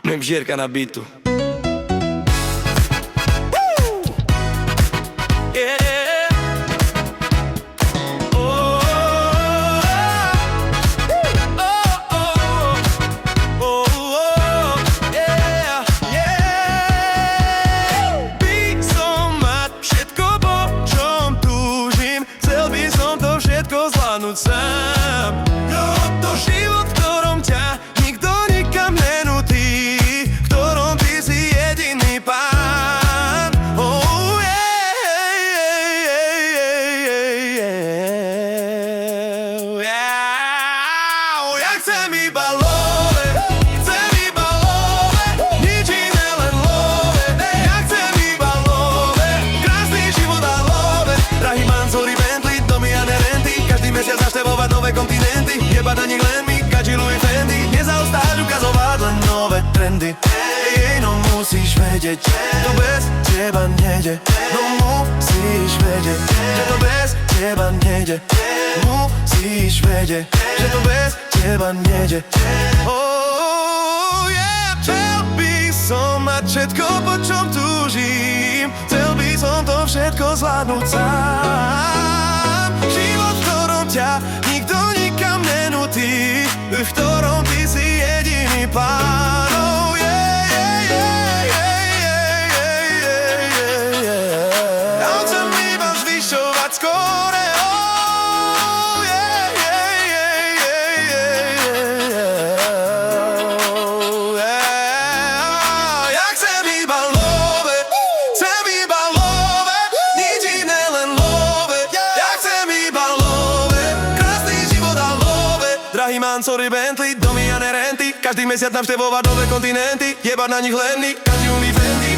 Mem žierka na bitu. Sám. To život, v ktorom ťa nikto nikam nenutí, v ktorom ty si jediný pán. Oh yeah, ja chcem iba love, nič iné len love. Ja chcem iba love, krásny život a love. Drahý Mansory, Bentley, domy a nerenty, každý mesiac navštevovať nové kontinenty, jebať na nich len Mikači, Louis Fendi, nezaostáť, ukazovať len nové trendy. No musíš vedieť, že to bez teba nejde. No musíš vedieť, že to bez teba nejde. Musíš vedieť, že to bez teba nejde. Oh yeah, chcel by som mať všetko, po čom túžim. Chcel by som to všetko zvládnuť sám. Život, v ktorom ťa nikto nikam nenutí, v ktorom ty si jediný pán. Oh yeah. Ja chcem iba zvyšovať skóre. Oh yeah. Ja chcem iba love, nič iné len love. Ja chcem iba love, krásny život a love. Drahý Mansory, Bentley, domy a nerenty, každý mesiac navštevovať nové kontinenty, jebať na nich len Mikači, Louis Fendi.